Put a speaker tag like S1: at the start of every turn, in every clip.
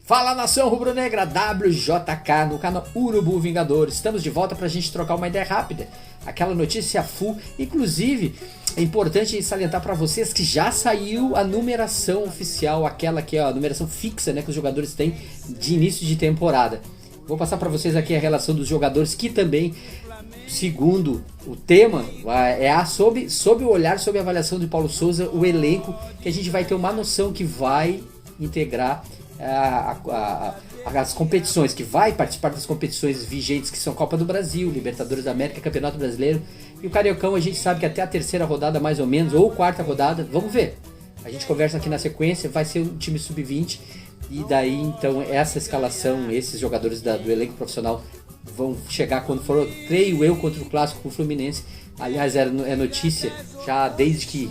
S1: Fala, nação rubro-negra, WJK no canal Urubu Vingador. Estamos de volta pra gente trocar uma ideia rápida. Aquela notícia full. Inclusive, é importante salientar pra vocês que já saiu a numeração oficial, aquela que é a numeração fixa, né, que os jogadores têm de início de temporada. Vou passar pra vocês aqui a relação dos jogadores que também, segundo o tema, é sob o olhar, sob a avaliação de Paulo Souza, o elenco, que a gente vai ter uma noção que vai integrar as competições, que vai participar das competições vigentes, que são Copa do Brasil, Libertadores da América, Campeonato Brasileiro e o Cariocão. A gente sabe que até a terceira rodada mais ou menos, ou quarta rodada, vamos ver, a gente conversa aqui na sequência, vai ser um time sub-20 e daí então essa escalação, esses jogadores do elenco profissional vão chegar quando for, creio eu, contra o Clássico com o Fluminense. Aliás, é notícia já desde que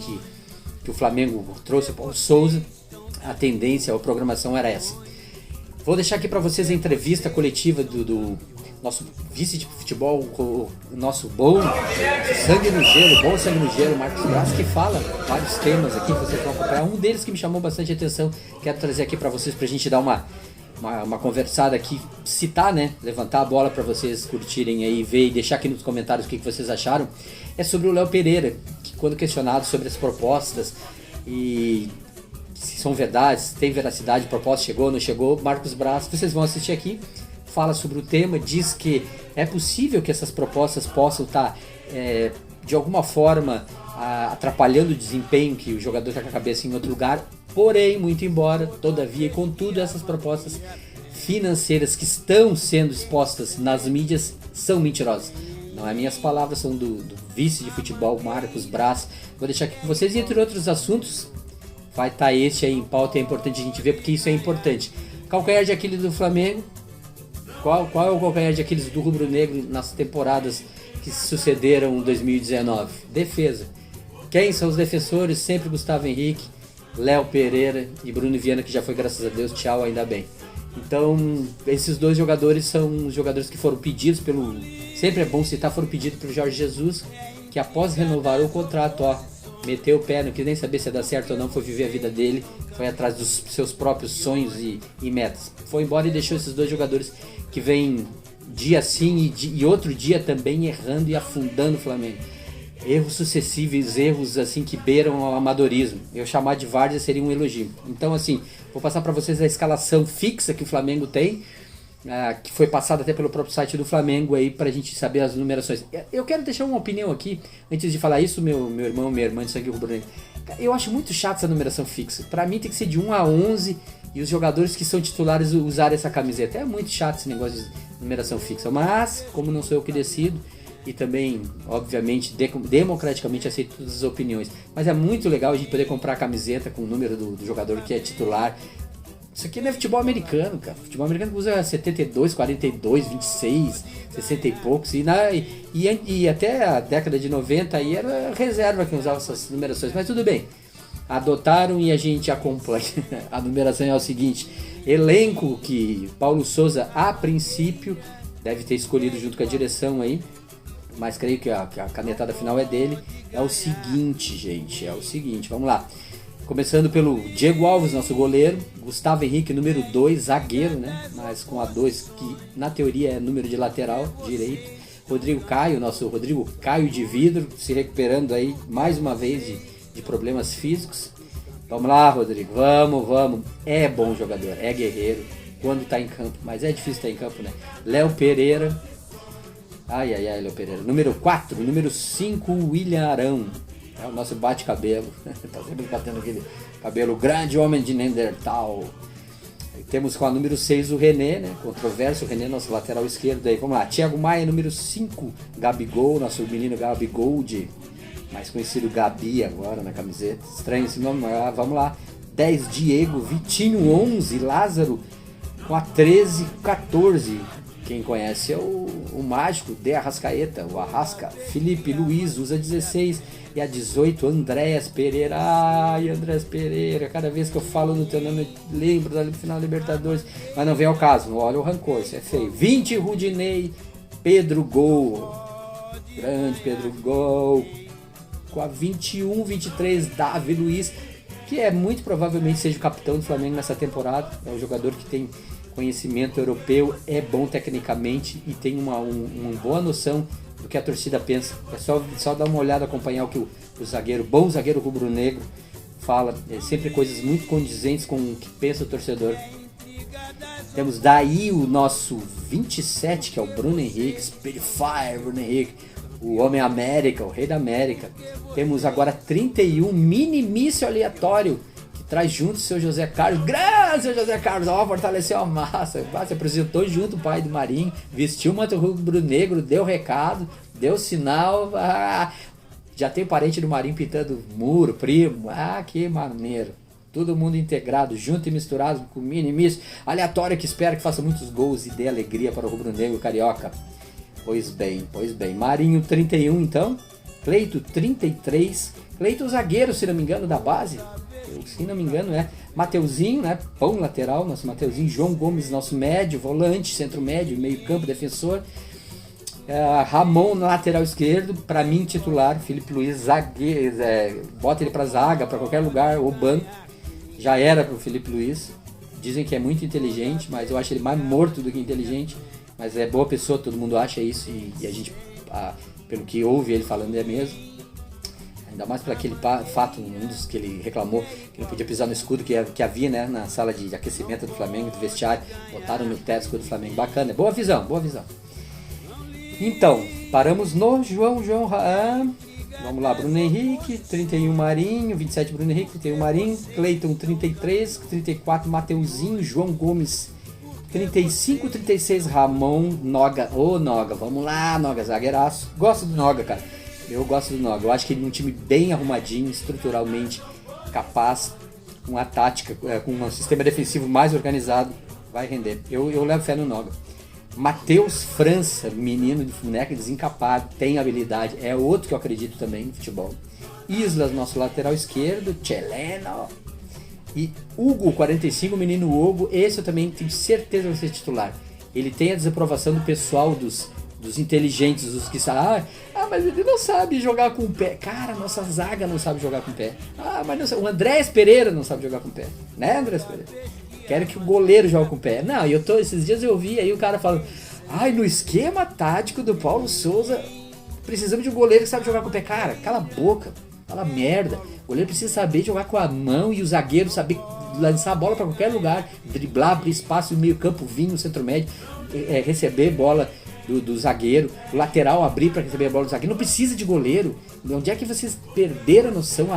S1: o Flamengo trouxe o Paulo Souza, a tendência, a programação era essa. Vou deixar aqui para vocês a entrevista coletiva do nosso vice de futebol, o nosso bom sangue no gelo, Marcos Braz, que fala vários temas aqui que vocês vão acompanhar. Um deles que me chamou bastante atenção, quero trazer aqui para vocês, pra gente dar uma conversada aqui, citar, né, levantar a bola para vocês curtirem aí, ver e deixar aqui nos comentários o que vocês acharam. É sobre o Léo Pereira, que quando questionado sobre as propostas e se são verdades, tem veracidade, proposta chegou, não chegou, Marcos Braz, vocês vão assistir aqui, fala sobre o tema, diz que é possível que essas propostas possam estar de alguma forma atrapalhando o desempenho, que o jogador está com a cabeça em outro lugar, porém, muito embora, todavia, contudo, essas propostas financeiras que estão sendo expostas nas mídias são mentirosas. Não é minhas palavras, são do vice de futebol, Marcos Braz. Vou deixar aqui com vocês, e entre outros assuntos, vai estar este aí em pauta, é importante a gente ver, porque isso é importante. Calcanhar de Aquiles do Flamengo. Qual é o calcanhar de Aquiles do rubro-negro nas temporadas que sucederam em 2019? Defesa. Quem são os defensores? Sempre Gustavo Henrique, Léo Pereira e Bruno Viana, que já foi, graças a Deus, tchau, ainda bem. Então, esses dois jogadores são os jogadores que foram pedidos pelo... Sempre é bom citar, foram pedidos pelo Jorge Jesus, que após renovar o contrato, meteu o pé, não quis nem saber se ia dar certo ou não, foi viver a vida dele, foi atrás dos seus próprios sonhos e metas. Foi embora e deixou esses dois jogadores que vêm dia sim e outro dia também errando e afundando o Flamengo. Erros sucessivos, erros assim que beiram ao amadorismo. Eu chamar de várzea seria um elogio. Então assim, vou passar para vocês a escalação fixa que o Flamengo tem, que foi passada até pelo próprio site do Flamengo aí pra gente saber as numerações. Eu quero deixar uma opinião aqui, antes de falar isso, meu irmão, minha irmã de sangue rubro-negro. Eu acho muito chato essa numeração fixa. Pra mim tem que ser de 1 a 11 e os jogadores que são titulares usarem essa camiseta. É muito chato esse negócio de numeração fixa, mas como não sou eu que decido, e também, obviamente, democraticamente aceito todas as opiniões, mas é muito legal a gente poder comprar a camiseta com o número do jogador que é titular. Isso aqui não é futebol americano, cara. Futebol americano usa 72, 42, 26, 60 e poucos. E até a década de 90 aí era reserva que usava essas numerações. Mas tudo bem. Adotaram e a gente acompanha. A numeração é o seguinte. Elenco que Paulo Souza, a princípio, deve ter escolhido junto com a direção aí. Mas creio que a canetada final é dele. É o seguinte, gente. É o seguinte. Vamos lá. Começando pelo Diego Alves, nosso goleiro. Gustavo Henrique, número 2, zagueiro, né? Mas com a 2, que na teoria é número de lateral direito. Rodrigo Caio, nosso Rodrigo Caio de vidro, se recuperando aí mais uma vez de problemas físicos. Vamos lá, Rodrigo, vamos. É bom jogador, é guerreiro quando tá em campo, mas é difícil estar em campo, né? Léo Pereira. Ai, Léo Pereira. Número 4, número 5, William Arão. É o nosso bate-cabelo, tá sempre batendo aquele cabelo, grande homem de Neandertal. Temos com a número 6 o René, né? Controverso, o René, nosso lateral esquerdo. Aí, vamos lá, Thiago Maia, número 5, Gabigol, nosso menino Gabigol, mais conhecido Gabi agora na camiseta. Estranho esse nome, mas vamos lá. 10, Diego, Vitinho, 11, Lázaro, com a 13, 14. Quem conhece é o mágico de Arrascaeta, o Arrasca. Felipe Luiz usa 16 e a 18, Andréas Pereira. Ai, Andréas Pereira, cada vez que eu falo no teu nome eu lembro da final da Libertadores, mas não vem ao caso, não olha o rancor, isso é feio. 20, Rudinei, Pedro Gol, grande Pedro Gol, com a 21, 23, Davi Luiz. que muito provavelmente seja o capitão do Flamengo nessa temporada. É um jogador que tem conhecimento europeu, é bom tecnicamente e tem uma boa noção do que a torcida pensa. É só dar uma olhada, acompanhar o que o bom zagueiro rubro-negro fala. É sempre coisas muito condizentes com o que pensa o torcedor. Temos daí o nosso 27, que é o Bruno Henrique, Spirit Fire, Bruno Henrique, o Homem América, o Rei da América. Temos agora 31, mini míssil aleatório, que traz junto o seu José Carlos. Grande seu José Carlos, fortaleceu a massa. Se apresentou junto o pai do Marinho, vestiu o manto rubro-negro, deu recado, deu sinal. Já tem o parente do Marinho pintando muro, primo. Que maneiro. Todo mundo integrado, junto e misturado com mini míssil aleatório, que espera que faça muitos gols e dê alegria para o rubro-negro carioca. Pois bem. Marinho 31 então, Cleito 33, Cleito zagueiro, se não me engano, da base. Se não me engano Mateuzinho, né? Pão lateral, nosso Mateuzinho. João Gomes, nosso médio, volante, centro médio, meio campo, defensor. Ramon na lateral esquerdo, para mim titular. Felipe Luiz, zagueiro, bota ele para zaga, para qualquer lugar, ou banco. Já era pro Felipe Luiz. Dizem que é muito inteligente, mas eu acho ele mais morto do que inteligente. Mas é boa pessoa, todo mundo acha isso, e a gente, pelo que ouve ele falando, é mesmo. Ainda mais por aquele fato, um dos que ele reclamou, que não podia pisar no escudo que havia, né, na sala de aquecimento do Flamengo, do vestiário. Botaram no teto o escudo do Flamengo. Bacana, boa visão. Então, paramos no João. Vamos lá, Bruno Henrique, 31 Marinho, 27 Bruno Henrique, 31 Marinho, Cleiton 33, 34 Mateuzinho, João Gomes 35, 36 Ramon, Noga, Noga, vamos lá, Noga, zagueiraço. Gosto do Noga, cara, eu gosto do Noga, eu acho que ele é um time bem arrumadinho, estruturalmente capaz, com uma tática, com um sistema defensivo mais organizado, vai render, eu levo fé no Noga. Matheus França, menino de boneca desencapado, tem habilidade, é outro que eu acredito também no futebol. Islas, nosso lateral esquerdo, Cheleno. E Hugo, 45, menino Hugo, esse eu também tenho certeza que vai ser titular. Ele tem a desaprovação do pessoal, dos inteligentes, dos que sabem. Mas ele não sabe jogar com o pé. Cara, nossa zaga não sabe jogar com o pé. Mas não sabe. O Andrés Pereira não sabe jogar com o pé. Né, Andrés Pereira? Quero que o goleiro jogue com o pé. Não, esses dias eu vi aí o cara falando, no esquema tático do Paulo Souza, precisamos de um goleiro que sabe jogar com o pé. Cara, cala a boca, fala merda. O goleiro precisa saber jogar com a mão e o zagueiro saber lançar a bola para qualquer lugar, driblar, abrir espaço no meio campo, vir no centro médio, receber bola do zagueiro, o lateral abrir para receber a bola do zagueiro. Não precisa de goleiro. Onde é que vocês perderam a noção?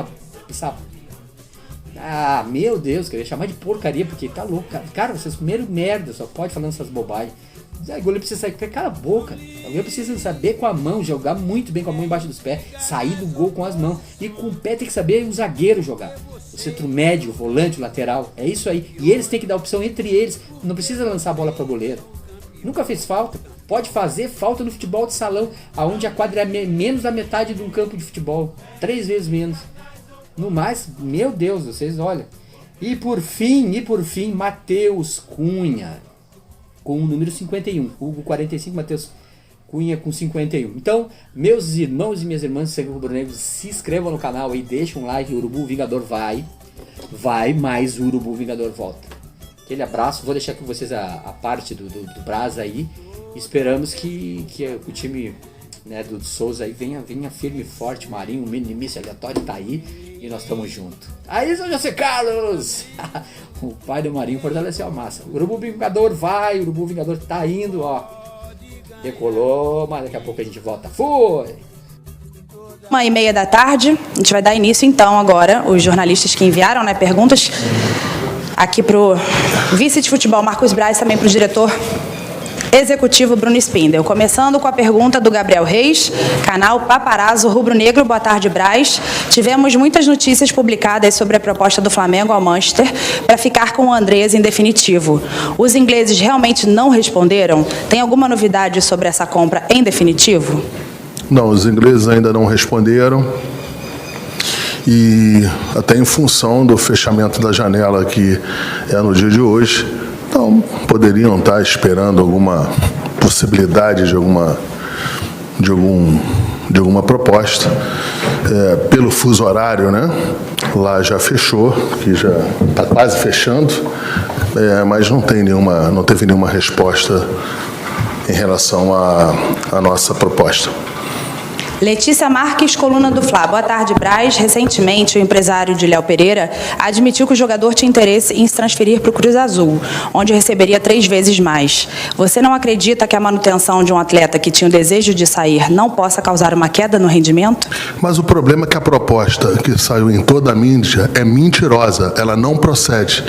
S1: Meu Deus, eu ia chamar de porcaria, porque tá louco, cara, vocês comeram merda, só pode falando essas bobagens. O goleiro precisa sair com o pé, cala a boca. O goleiro precisa saber com a mão, jogar muito bem com a mão embaixo dos pés, sair do gol com as mãos. E com o pé tem que saber o zagueiro jogar. O centro médio, o volante, o lateral, é isso aí. E eles têm que dar opção entre eles, não precisa lançar a bola para o goleiro. Nunca fez falta, pode fazer falta no futebol de salão, onde a quadra é menos da metade de um campo de futebol, 3 vezes menos. No mais, meu Deus, vocês olham. E por fim, Matheus Cunha, com o número 51. Hugo 45, Matheus Cunha com 51. Então, meus irmãos e minhas irmãs do rubro-negro, se inscrevam no canal aí, deixem um like, o Urubu Vingador vai, mas o Urubu Vingador volta. Aquele abraço, vou deixar com vocês a parte do Brasa aí. Esperamos que o time, né, do Souza aí venha firme e forte. Marinho, o minimício aleatório tá aí e nós estamos juntos. Aí, seu José Carlos! O pai do Marinho fortaleceu a massa. O Urubu Vingador vai, o Urubu Vingador tá indo, ó. Decolou, mas daqui a pouco a gente volta. Foi!
S2: 1h30 da tarde, a gente vai dar início então agora, os jornalistas que enviaram, né, perguntas aqui pro vice de futebol Marcos Braz, também pro diretor executivo Bruno Spindel. Começando com a pergunta do Gabriel Reis, canal Paparazzo Rubro Negro. Boa tarde, Braz. Tivemos muitas notícias publicadas sobre a proposta do Flamengo ao Manchester para ficar com o Andrés em definitivo. Os ingleses realmente não responderam? Tem alguma novidade sobre essa compra em definitivo?
S3: Não, os ingleses ainda não responderam. E até em função do fechamento da janela que é no dia de hoje, então poderiam estar esperando alguma possibilidade de alguma proposta. Pelo fuso horário, né? lá já fechou, que já está quase fechando, mas não teve nenhuma resposta em relação à nossa proposta.
S2: Letícia Marques, coluna do Fla. Boa tarde, Braz. Recentemente, o empresário de Léo Pereira admitiu que o jogador tinha interesse em se transferir para o Cruz Azul, onde receberia 3 vezes mais. Você não acredita que a manutenção de um atleta que tinha o desejo de sair não possa causar uma queda no rendimento?
S3: Mas o problema é que a proposta que saiu em toda a mídia é mentirosa, ela não procede.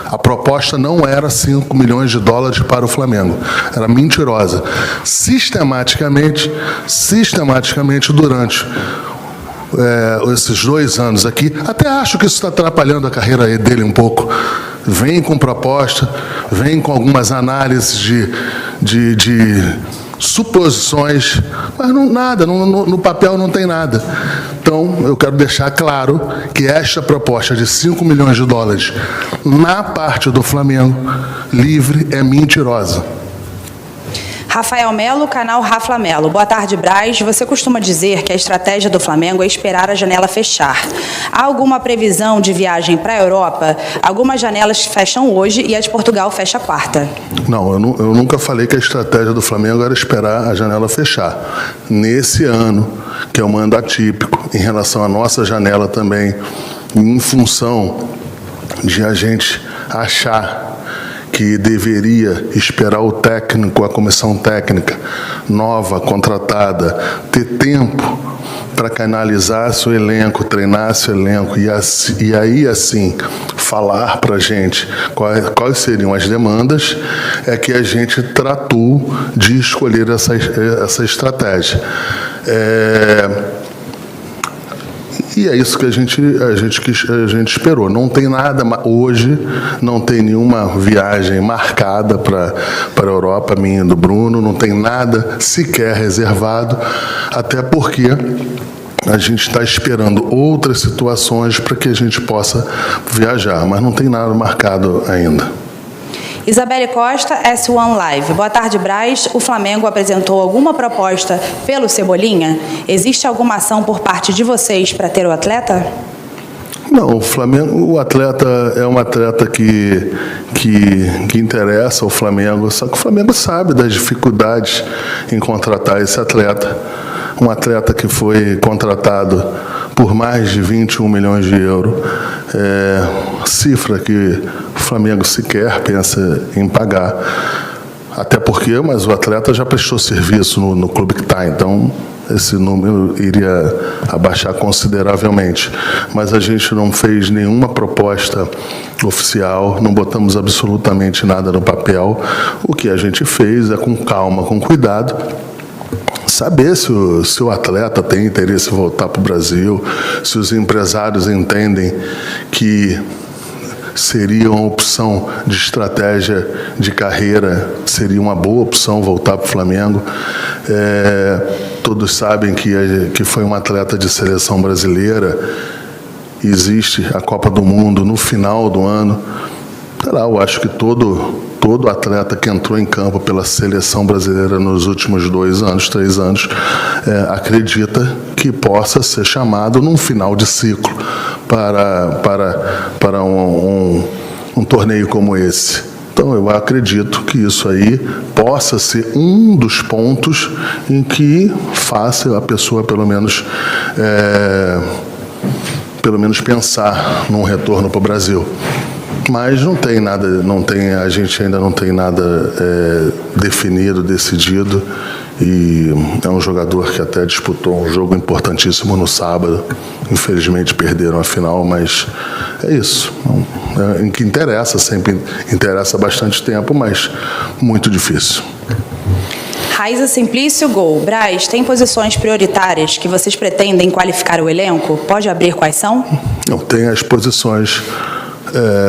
S3: A proposta não era 5 milhões de dólares para o Flamengo, era mentirosa. Sistematicamente, durante esses 2 anos aqui, até acho que isso está atrapalhando a carreira dele um pouco. Vem com proposta, vem com algumas análises de suposições, mas no papel não tem nada. Então, eu quero deixar claro que esta proposta de 5 milhões de dólares na parte do Flamengo livre é mentirosa.
S2: Rafael Melo, canal Rafa Melo. Boa tarde, Braz. Você costuma dizer que a estratégia do Flamengo é esperar a janela fechar. Há alguma previsão de viagem para a Europa? Algumas janelas fecham hoje e a de Portugal fecha quarta.
S3: Não, eu nunca falei que a estratégia do Flamengo era esperar a janela fechar. Nesse ano, que é um ano atípico, em relação à nossa janela também, em função de a gente achar que deveria esperar o técnico, a comissão técnica nova, contratada, ter tempo para canalizar seu elenco, treinar seu elenco e aí, assim, falar para a gente quais seriam as demandas, é que a gente tratou de escolher essa estratégia. E é isso que a gente esperou. Não tem nada, hoje não tem nenhuma viagem marcada para a Europa, minha e do Bruno, não tem nada sequer reservado, até porque a gente está esperando outras situações para que a gente possa viajar, mas não tem nada marcado ainda.
S2: Isabelle Costa, S1 Live. Boa tarde, Braz. O Flamengo apresentou alguma proposta pelo Cebolinha? Existe alguma ação por parte de vocês para ter o atleta?
S3: Não, o atleta é um atleta que interessa ao Flamengo, só que o Flamengo sabe das dificuldades em contratar esse atleta. Um atleta que foi contratado por mais de 21 milhões de euros, cifra que o Flamengo sequer pensa em pagar. Até porque, mas o atleta já prestou serviço no clube que está, então esse número iria abaixar consideravelmente. Mas a gente não fez nenhuma proposta oficial, não botamos absolutamente nada no papel. O que a gente fez é, com calma, com cuidado, saber se o atleta tem interesse em voltar para o Brasil, se os empresários entendem que seria uma opção de estratégia de carreira, seria uma boa opção voltar para o Flamengo. Todos sabem que foi um atleta de seleção brasileira, existe a Copa do Mundo no final do ano. Eu acho que todo atleta que entrou em campo pela seleção brasileira nos últimos 2 anos, 3 anos, acredita que possa ser chamado num final de ciclo para um torneio como esse. Então, eu acredito que isso aí possa ser um dos pontos em que faça a pessoa, pelo menos pensar num retorno para o Brasil. Mas não tem nada, a gente ainda não tem nada definido, decidido, e é um jogador que até disputou um jogo importantíssimo no sábado. Infelizmente perderam a final, mas é isso. Em que interessa, sempre interessa há bastante tempo, mas muito difícil.
S2: Raíza Simplício, Gol. Braz, tem posições prioritárias que vocês pretendem qualificar o elenco? Pode abrir quais são?
S3: Não, tem as posições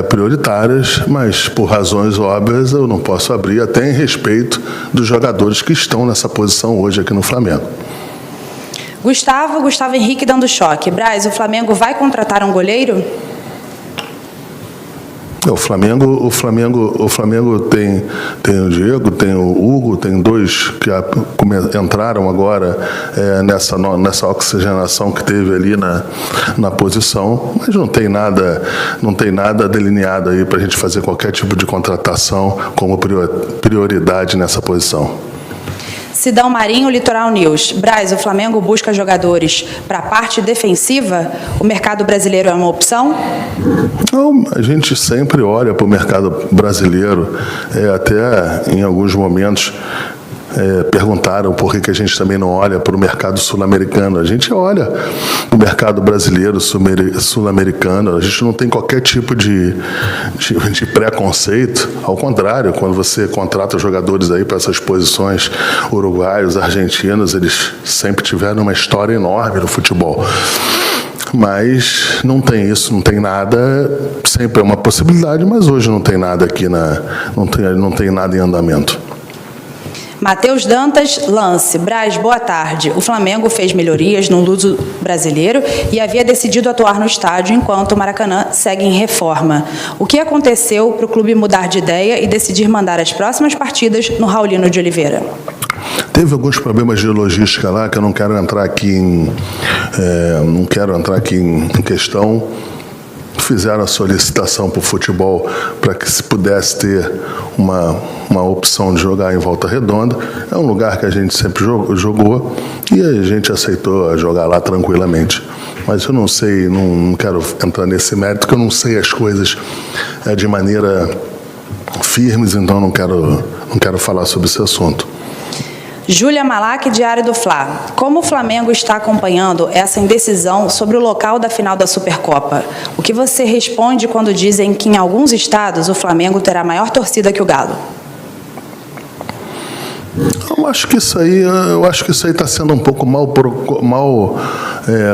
S3: prioritárias, mas por razões óbvias eu não posso abrir, até em respeito dos jogadores que estão nessa posição hoje aqui no Flamengo.
S2: Gustavo Henrique dando choque. Braz, o Flamengo vai contratar um goleiro?
S3: O Flamengo tem o Diego, tem o Hugo, tem dois que entraram agora nessa oxigenação que teve ali na posição, mas não tem nada delineado aí para a gente fazer qualquer tipo de contratação como prioridade nessa posição.
S2: Sidão Marinho, Litoral News. Braz, o Flamengo busca jogadores para a parte defensiva? O mercado brasileiro é uma opção?
S3: Não, a gente sempre olha para o mercado brasileiro, até em alguns momentos perguntaram por que a gente também não olha para o mercado sul-americano. A gente olha para o mercado brasileiro, sul-americano, a gente não tem qualquer tipo de preconceito. Ao contrário, quando você contrata jogadores aí para essas posições, uruguaios, argentinos, eles sempre tiveram uma história enorme no futebol. Mas não tem isso, não tem nada, sempre é uma possibilidade, mas hoje não tem nada aqui, não tem nada em andamento.
S2: Matheus Dantas, Lance. Braz, boa tarde. O Flamengo fez melhorias no luso brasileiro e havia decidido atuar no estádio enquanto o Maracanã segue em reforma. O que aconteceu para o clube mudar de ideia e decidir mandar as próximas partidas no Raulino de Oliveira?
S3: Teve alguns problemas de logística lá que eu não quero entrar aqui em questão. Fizeram a solicitação para o futebol para que se pudesse ter uma opção de jogar em Volta Redonda. É um lugar que a gente sempre jogou e a gente aceitou jogar lá tranquilamente. Mas eu não sei, não quero entrar nesse mérito, porque eu não sei as coisas de maneira firmes, então não quero falar sobre esse assunto.
S2: Júlia Malak, Diário do Fla. Como o Flamengo está acompanhando essa indecisão sobre o local da final da Supercopa? O que você responde quando dizem que em alguns estados o Flamengo terá maior torcida que o Galo?
S3: Eu acho que isso aí está sendo um pouco mal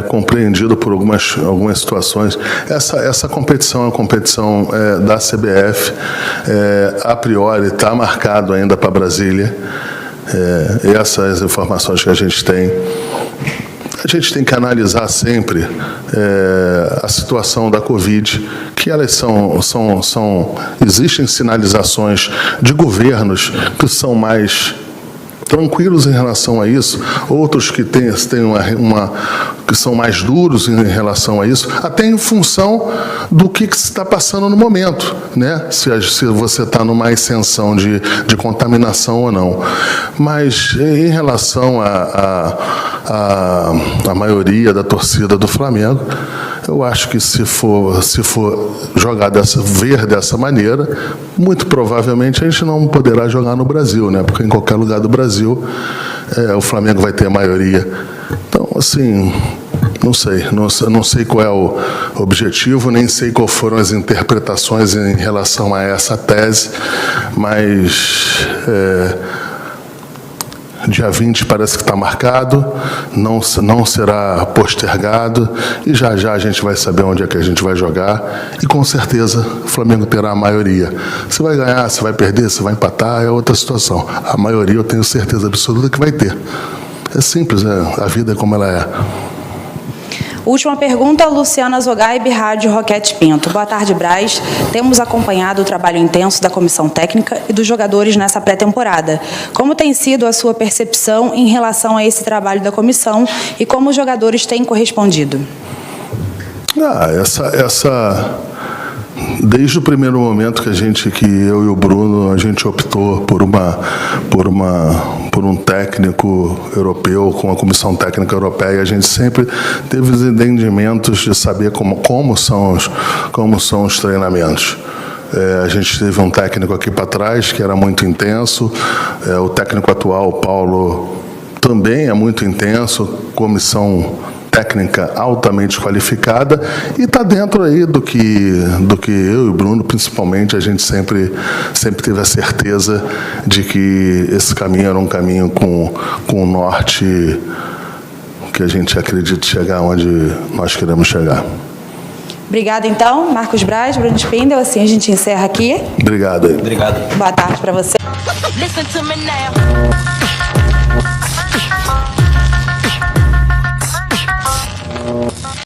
S3: compreendido por algumas situações. Essa competição é uma competição da CBF, a priori está marcado ainda para Brasília. Essas informações que a gente tem que analisar sempre a situação da Covid, que elas existem sinalizações de governos que são mais tranquilos em relação a isso, outros que têm que são mais duros em relação a isso, até em função do que se está passando no momento, né? Se você está numa ascensão de contaminação ou não. Mas em relação à maioria da torcida do Flamengo, eu acho que se for jogar ver dessa maneira, muito provavelmente a gente não poderá jogar no Brasil, né? Porque em qualquer lugar do Brasil o Flamengo vai ter a maioria. Então, assim, não sei qual é o objetivo, nem sei quais foram as interpretações em relação a essa tese, mas dia 20 parece que está marcado, não será postergado, e já a gente vai saber onde é que a gente vai jogar, e com certeza o Flamengo terá a maioria. Se vai ganhar, se vai perder, se vai empatar, é outra situação. A maioria eu tenho certeza absoluta que vai ter. É simples, a vida é como ela é.
S2: Última pergunta, Luciana Zogaib, Rádio Roquete Pinto. Boa tarde, Braz. Temos acompanhado o trabalho intenso da comissão técnica e dos jogadores nessa pré-temporada. Como tem sido a sua percepção em relação a esse trabalho da comissão e como os jogadores têm correspondido?
S3: Desde o primeiro momento que eu e o Bruno, a gente optou por um técnico europeu, com a comissão técnica europeia, a gente sempre teve os entendimentos de saber como são os treinamentos. A gente teve um técnico aqui para trás que era muito intenso, o técnico atual, Paulo, também é muito intenso, comissão técnica altamente qualificada, e está dentro aí do que eu e o Bruno, principalmente, a gente sempre teve a certeza de que esse caminho era um caminho com o norte que a gente acredita chegar onde nós queremos chegar.
S2: Obrigada, então, Marcos Braz, Bruno Spindel. Assim a gente encerra aqui.
S3: Obrigado.
S2: Boa tarde para você.